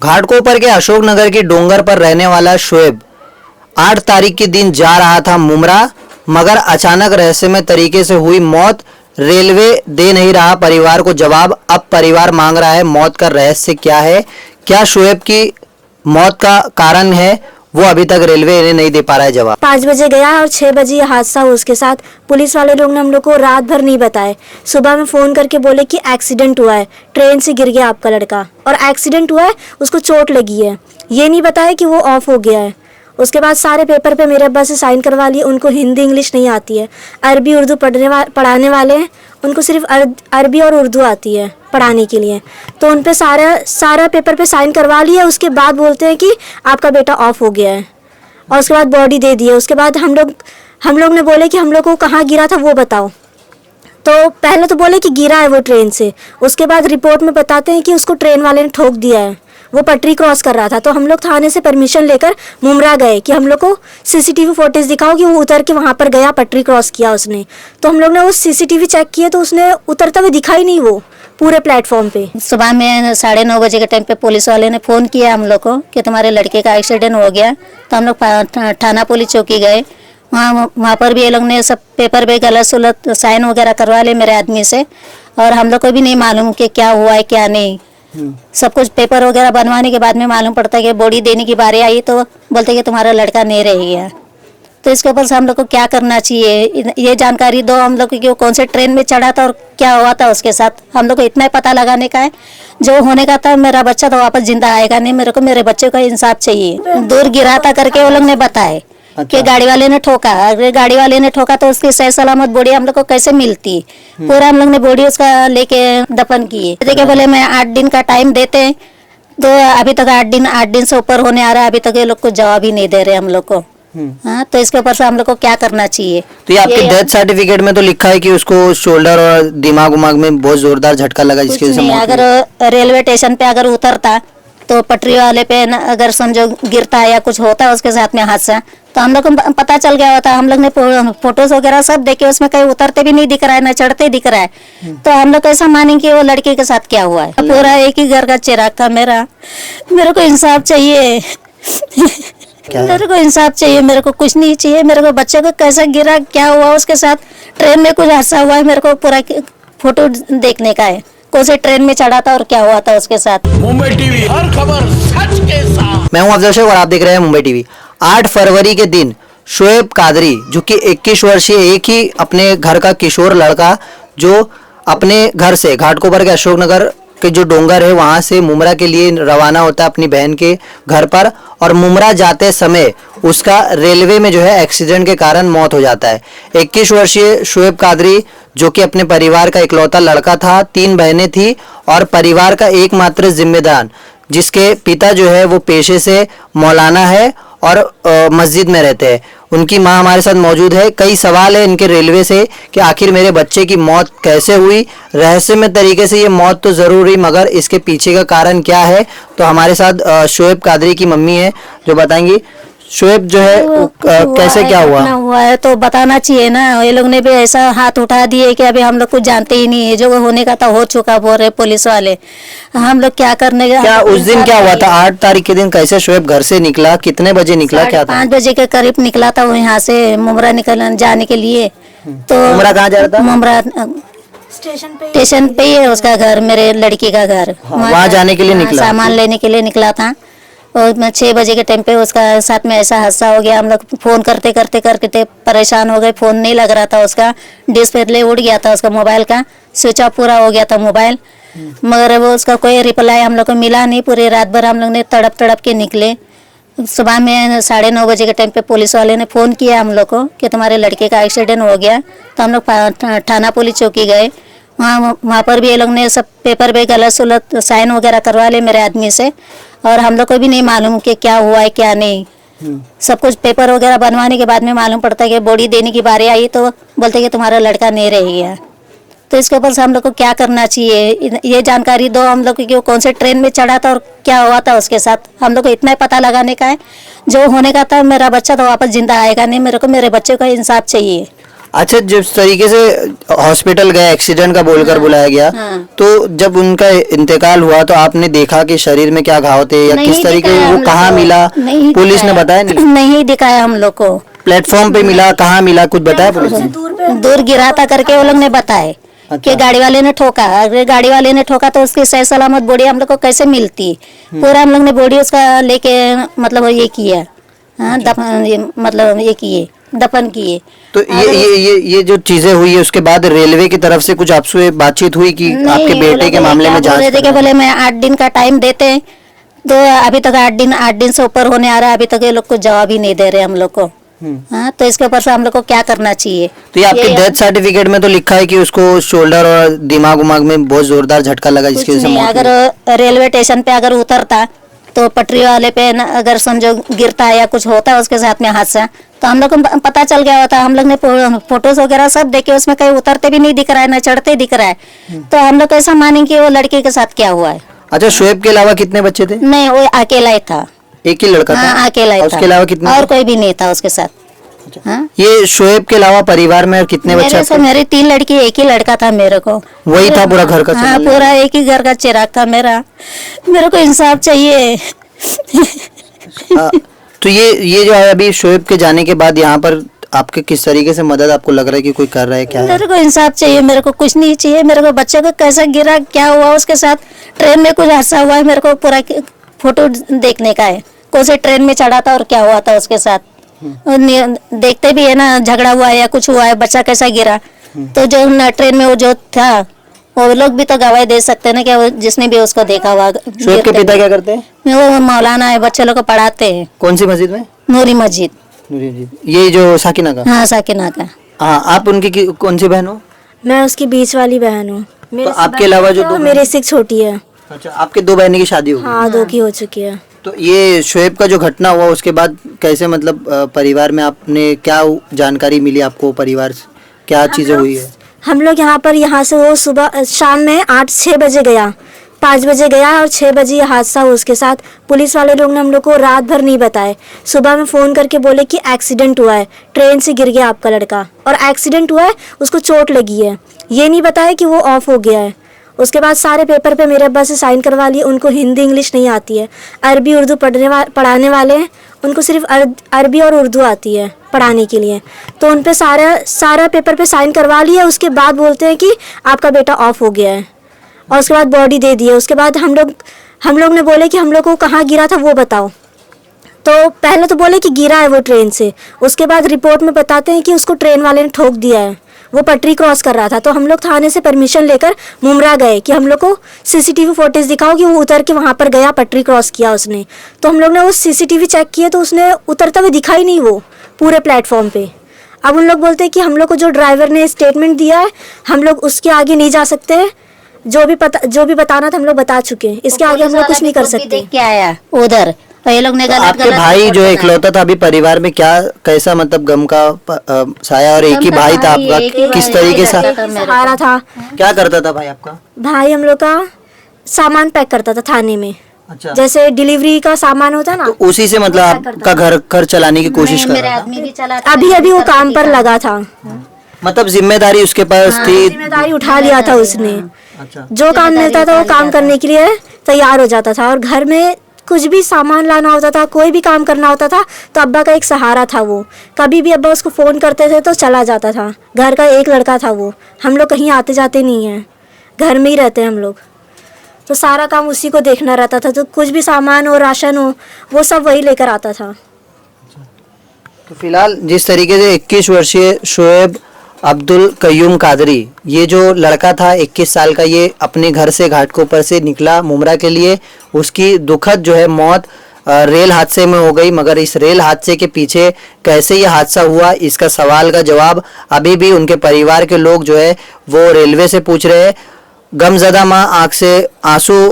घाटकोपर के अशोकनगर की डोंगर पर रहने वाला शोएब 8 तारीख के दिन जा रहा था मुमरा, मगर अचानक रहस्यमय तरीके से हुई मौत। रेलवे दे नहीं रहा परिवार को जवाब। अब परिवार मांग रहा है मौत का रहस्य क्या है, क्या शोएब की मौत का कारण है, वो अभी तक रेलवे इन्हें नहीं दे पा रहा है जवाब। 5 बजे गया और 6 बजे ये हादसा हुआ उसके साथ। पुलिस वाले लोग ने हम लोग को रात भर नहीं बताए। सुबह में फ़ोन करके बोले कि एक्सीडेंट हुआ है, ट्रेन से गिर गया आपका लड़का और एक्सीडेंट हुआ है, उसको चोट लगी है। ये नहीं बताया कि वो ऑफ हो गया है। उसके बाद सारे पेपर पे मेरे अब्बा से साइन करवा लिए। उनको हिंदी इंग्लिश नहीं आती है, अरबी उर्दू पढ़ाने वाले हैं, उनको सिर्फ अरबी और उर्दू आती है पढ़ाने के लिए। तो उन पे सारा पेपर पे साइन करवा लिया। उसके बाद बोलते हैं कि आपका बेटा ऑफ हो गया है और उसके बाद बॉडी दे दी है। उसके बाद हम लोग ने बोले कि हम लोग को कहाँ गिरा था वो बताओ। तो पहले तो बोले कि गिरा है वो ट्रेन से, उसके बाद रिपोर्ट में बताते हैं कि उसको ट्रेन वाले ने ठोक दिया है, वो पटरी क्रॉस कर रहा था। तो हम लोग थाने से परमिशन लेकर मुमरा गए कि हम लोग को सीसीटीवी फुटेज दिखाओ कि वो उतर के वहाँ पर गया, पटरी क्रॉस किया उसने। तो हम लोग ने वो सीसीटीवी चेक किए तो उसने उतरता हुआ दिखा ही नहीं वो पूरे प्लेटफॉर्म पे। सुबह में 9:30 बजे के टाइम पे पुलिस वाले ने फ़ोन किया हम लोग को कि तुम्हारे लड़के का एक्सीडेंट हो गया। तो हम लोग थाना पुलिस चौकी गए। वहाँ पर भी ये लोग ने सब पेपर पे गलत सुलत साइन वगैरह करवा ले मेरे आदमी से, और हम लोग को भी नहीं मालूम कि क्या हुआ है क्या नहीं। सब कुछ पेपर वगैरह बनवाने के बाद में मालूम पड़ता है कि बॉडी देने की बारी आई तो बोलते कि तुम्हारा लड़का नहीं रह गया। तो इसके ऊपर से हम लोग को क्या करना चाहिए, ये जानकारी दो हम लोग को, कौन से ट्रेन में चढ़ा था और क्या हुआ था उसके साथ। हम लोग को इतना ही पता लगाने का है, जो होने का था मेरा बच्चा तो वापस जिंदा आएगा नहीं। मेरे को मेरे बच्चे का इंसाफ चाहिए। दूर गिरा था करके वो लोग ने बताए कि गाड़ी वाले ने ठोका। अगर गाड़ी वाले ने ठोका तो उसकी सही सलामत बॉडी हम लोग को कैसे मिलती। पूरा हम लोग ने बॉडी उसका लेके दफन की। देखिए बोले मैं 8 दिन का टाइम देते हैं, तो अभी तक 8 दिन से ऊपर होने आ रहा है, अभी तक ये लोग को जवाब ही नहीं दे रहे हम लोग को। हाँ, तो इसके ऊपर से हम लोग को क्या करना चाहिए। तो ये आपके डेथ सर्टिफिकेट में तो लिखा है कि उसको शोल्डर और दिमाग में बहुत जोरदार झटका लगा, जिसकी वजह से मौत हुई। अगर रेलवे स्टेशन पे अगर उतरता तो पटरी वाले पे अगर समझो गिरता या कुछ होता उसके साथ में हादसा, तो हम लोग को पता चल गया होता। हम लोग ने फोटोज वगैरह सब देखे, उसमें कहीं उतरते भी नहीं दिख रहा है ना चढ़ते दिख रहा है। तो हम लोग कैसा मानेंगे कि वो लड़के के साथ क्या हुआ है। पूरा एक ही घर का चिराग था मेरा। मेरे को इंसाफ चाहिए। मेरे को इंसाफ चाहिए, मेरे को कुछ नहीं चाहिए। मेरे को बच्चे को कैसा गिरा, क्या हुआ उसके साथ, ट्रेन में कुछ हादसा हुआ है, मेरे को पूरा फोटो देखने का है। कौन से ट्रेन में चढ़ा था और क्या हुआ था उसके साथ। मुंबई टीवी, हर खबर सच के साथ। मैं हूं अफजल शेख और आप देख रहे हैं मुंबई टीवी। 8 फरवरी के दिन शोएब कादरी, जो कि 21 वर्षीय एक ही अपने घर का किशोर लड़का, जो अपने घर से घाटकोपर के अशोकनगर के जो डोंगर है वहां से मुमरा के लिए रवाना होता है अपनी बहन के घर पर, और मुमरा जाते समय उसका रेलवे में जो है एक्सीडेंट के कारण मौत हो जाता है। 21 वर्षीय शोएब कादरी, जो कि अपने परिवार का इकलौता लड़का था, 3 बहनें थी और परिवार का एकमात्र जिम्मेदार, जिसके पिता जो है वो पेशे से मौलाना है और मस्जिद में रहते हैं। उनकी मां हमारे साथ मौजूद है। कई सवाल है इनके रेलवे से कि आखिर मेरे बच्चे की मौत कैसे हुई, रहस्यमय तरीके से ये मौत तो जरूर हुई, मगर इसके पीछे का कारण क्या है। तो हमारे साथ शोएब कादरी की मम्मी है जो बताएंगी। शोएब जो है कैसे क्या हुआ है तो बताना चाहिए ना। ये लोग ने भी ऐसा हाथ उठा दिए कि अभी हम लोग कुछ जानते ही नहीं है। जो होने का था हो चुका, बोल रहे पुलिस वाले। हम लोग क्या करने का। क्या उस दिन क्या हुआ था 8 तारीख के दिन? कैसे शोएब घर से निकला, कितने बजे निकला, क्या था? 5 बजे के करीब निकला था वो यहाँ से मुमरा जाने के लिए। तो मुमरा कहाँ जा रहा था? मुमरा स्टेशन पे ही है उसका घर, मेरे लड़की का घर। वहाँ जाने के लिए निकला, सामान लेने के लिए निकला था। और 6 बजे के टाइम पे उसका साथ में ऐसा हादसा हो गया। हम लोग फोन करते परेशान हो गए। फोन नहीं लग रहा था, उसका डिस्प्ले उड़ गया था, उसका मोबाइल का स्विच ऑफ पूरा हो गया था मोबाइल। मगर वो उसका कोई रिप्लाई हम लोग को मिला नहीं। पूरी रात भर हम लोग ने तड़प के निकले। सुबह में 9:30 बजे के टाइम पे पुलिस वाले ने फ़ोन किया हम लोग को कि तुम्हारे लड़के का एक्सीडेंट हो गया। तो हम लोग थाना पुलिस चौकी गए। वहाँ पर भी ये लोग ने सब पेपर पे गलत सुलत साइन वगैरह करवा ले मेरे आदमी से, और हम लोग को भी नहीं मालूम कि क्या हुआ है क्या नहीं। सब कुछ पेपर वगैरह बनवाने के बाद में मालूम पड़ता है कि बॉडी देने की बारी आई तो बोलते कि तुम्हारा लड़का नहीं रह गया। तो इसके ऊपर से हम लोग को क्या करना चाहिए, ये जानकारी दो हम लोग को, कौन से ट्रेन में चढ़ा था और क्या हुआ था उसके साथ। हम लोग को इतना ही पता लगाने का है, जो होने का था मेरा बच्चा तो वापस जिंदा आएगा नहीं। मेरे को मेरे बच्चे का इंसाफ चाहिए। अच्छा, जिस तरीके से हॉस्पिटल गए, एक्सीडेंट का बोलकर बुलाया गया, हाँ। तो जब उनका इंतकाल हुआ तो आपने देखा कि शरीर में क्या घाव थे या नहीं किस तरीके दिखाया वो हम कहाँ लोग को। मिला, नहीं पुलिस ने दिखाया। बताया नहीं? नहीं दिखाया हम लोग को। प्लेटफॉर्म पे मिला, कहाँ मिला, कुछ बताया पुलिस ने? दूर गिरा था करके वो लोग ने बताए कि गाड़ी वाले ने ठोका। अगर गाड़ी वाले ने ठोका तो उसकी सही सलामत बॉडी हम लोग को कैसे मिलती? पूरा हम लोग ने बॉडी उसका लेके मतलब ये किया, हाँ, मतलब ये किए, दफन किए। तो ये जो चीजें हुई है उसके बाद रेलवे की तरफ से कुछ आपसे बातचीत हुई कि आपके बेटे के मामले में जांच के बोले मैं 8 दिन का टाइम देते हैं, तो अभी तक 8 दिन से ऊपर होने आ रहा है, अभी तक ये लोग कुछ जवाब ही नहीं दे रहे हम लोग को। हाँ, तो इसके ऊपर से हम लोग को क्या करना चाहिए? तो ये आपके डेथ सर्टिफिकेट में तो लिखा है कि उसको शोल्डर और दिमाग उमाग में बहुत जोरदार झटका लगा जिसकी वजह से मौत हुई। अगर रेलवे स्टेशन पे अगर उतरता तो पटरी वाले पे अगर समझो गिरता या कुछ होता उसके साथ में हादसा, तो हम लोग को पता चल गया होता। हम लोग ने फोटोज वगैरह सब देखे, उसमें कहीं उतरते भी नहीं दिख रहा है, न चढ़ते दिख रहा है, तो हम लोग कैसा मानेंगे कि वो लड़के के साथ क्या हुआ है? अच्छा, शोएब के अलावा कितने बच्चे थे? नहीं, वो अकेला ही था। एक ही लड़का था? हाँ, अकेला ही और था। उसके अलावा कितने? और कोई भी नहीं था उसके साथ। हाँ? ये शोएब के अलावा परिवार में कितने बच्चे मेरे से आपके? मेरी 3 लड़की, एक ही लड़का था मेरे को। वही था पूरा घर का हाँ, चलाने पूरा एक ही घर का चिराग था मेरा। मेरे को इंसाफ चाहिए। हाँ, तो ये जो है अभी शोएब के जाने के बाद यहाँ पर आपके किस तरीके से मदद आपको लग रहा है कि कोई कर रहा है, क्या है? मेरे को इंसाफ चाहिए, मेरे को कुछ नहीं चाहिए। मेरे को बच्चे को कैसा गिरा, क्या हुआ उसके साथ, ट्रेन में कुछ हादसा हुआ है, मेरे को पूरा फोटो देखने का है, कौन से ट्रेन में चढ़ा था और क्या हुआ था उसके साथ। देखते भी है ना, झगड़ा हुआ है या कुछ हुआ है, बच्चा कैसा गिरा, तो जो ट्रेन में वो जो था वो लोग भी तो गवाही दे सकते हैं ना, क्या जिसने भी उसको देखा हुआ। शोएब के पिता क्या करते हैं? वो मौलाना है, बच्चे लोग को पढ़ाते हैं। कौन सी मस्जिद में? नूरी मस्जिद। ये जो साकिना का? हाँ, साकिना का। हाँ, आप उनकी कौन सी बहन हो? मैं उसकी बीच वाली बहन हूँ। तो आपके अलावा जो 2 मेरे से एक छोटी है। अच्छा, आपके 2 बहनों की शादी हो गई? हाँ, 2 की हो चुकी है। तो ये शोएब का जो घटना हुआ उसके बाद कैसे, मतलब परिवार में आपने क्या जानकारी मिली आपको, परिवार से क्या चीजें हुई है? हम लोग यहाँ से वो सुबह शाम में 8-6 बजे गया, 5 बजे गया और 6 बजे ये हादसा हुआ उसके साथ। पुलिस वाले लोग ने हम लोग को रात भर नहीं बताए। सुबह में फ़ोन करके बोले कि एक्सीडेंट हुआ है, ट्रेन से गिर गया आपका लड़का और एक्सीडेंट हुआ है, उसको चोट लगी है। ये नहीं बताया कि वो ऑफ हो गया है। उसके बाद सारे पेपर पे मेरे अब्बा से साइन करवा लिए। उनको हिंदी इंग्लिश नहीं आती है, अरबी उर्दू पढ़ाने वाले हैं, उनको सिर्फ अरबी और उर्दू आती है पढ़ाने के लिए। तो उन पे सारा पेपर पे साइन करवा लिया। उसके बाद बोलते हैं कि आपका बेटा ऑफ हो गया है और उसके बाद बॉडी दे दी है। उसके बाद हम लोग ने बोले कि हम लोग को कहाँ गिरा था वो बताओ। तो पहले तो बोले कि गिरा है वो ट्रेन से, उसके बाद रिपोर्ट में बताते हैं कि उसको ट्रेन वाले ने ठोक दिया है, वो पटरी क्रॉस कर रहा था। तो हम लोग थाने से परमिशन लेकर मुमरा गए कि हम लोग को सीसीटीवी फुटेज दिखाओ कि वो उतर के वहाँ पर गया, पटरी क्रॉस किया उसने। तो हम लोग ने वो सीसीटीवी चेक किया तो उसने उतरता हुआ दिखा ही नहीं वो पूरे प्लेटफॉर्म पे। अब उन लोग बोलते हैं कि हम लोग को जो ड्राइवर ने स्टेटमेंट दिया है हम लोग उसके आगे नहीं जा सकते, जो भी बताना था हम लोग बता चुके हैं, इसके आगे हम लोग कुछ नहीं कर सकते। देख के आया उधर, तो ये लोग ने गलत आपके भाई जो इकलौता था अभी परिवार में, क्या कैसा मतलब गम का साया, और एक ही भाई था आपका, किस तरीके से सहारा था। क्या करता था भाई आपका? भाई हम लोग का सामान पैक करता था थाने में। अच्छा, जैसे डिलीवरी का सामान होता है ना, तो उसी से मतलब आपका घर चलाने की कोशिश कर मेरे रहा था? आदमी भी चलाता अभी वो काम पर लगा था। मतलब जिम्मेदारी उसके पास थी? जिम्मेदारी उठा लिया था उसने। अच्छा, जो काम मिलता था वो काम करने के लिए तैयार हो जाता था। और घर में कुछ भी सामान लाना होता था, कोई भी काम करना होता था, तो अब्बा का एक सहारा था वो। कभी भी अब्बा उसको फ़ोन करते थे तो चला जाता था। घर का एक लड़का था वो। हम लोग कहीं आते जाते नहीं हैं, घर में ही रहते हैं हम लोग, तो सारा काम उसी को देखना रहता था। तो कुछ भी सामान हो, राशन हो, वो सब वही लेकर आता था। तो फिलहाल जिस तरीके से 21 वर्षीय शोएब अब्दुल कयूम कादरी, ये जो लड़का था 21 साल का, ये अपने घर से घाटकोपर से निकला मुमरा के लिए। उसकी दुखद जो है मौत रेल हादसे में हो गई, मगर इस रेल हादसे के पीछे कैसे ये हादसा हुआ, इसका सवाल का जवाब अभी भी उनके परिवार के लोग जो है वो रेलवे से पूछ रहे हैं। गमजदा माँ आंख से आंसू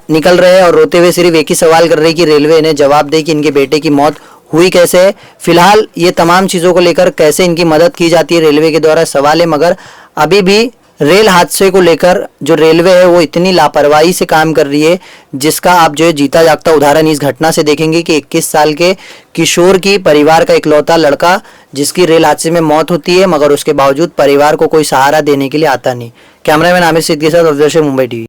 निकल रहे हैं और रोते हुए सिर्फ एक ही सवाल कर रही कि रेलवे इन्हें जवाब दे कि इनके बेटे की मौत हुई कैसे है। फिलहाल ये तमाम चीज़ों को लेकर कैसे इनकी मदद की जाती है रेलवे के द्वारा सवाल है, मगर अभी भी रेल हादसे को लेकर जो रेलवे है वो इतनी लापरवाही से काम कर रही है, जिसका आप जो है जीता जागता उदाहरण इस घटना से देखेंगे कि 21 साल के किशोर की परिवार का इकलौता लड़का जिसकी रेल हादसे में मौत होती है, मगर उसके बावजूद परिवार को कोई सहारा देने के लिए आता नहीं। कैमरामैन आमिर सिद्दीकी के साथ मुंबई टीवी।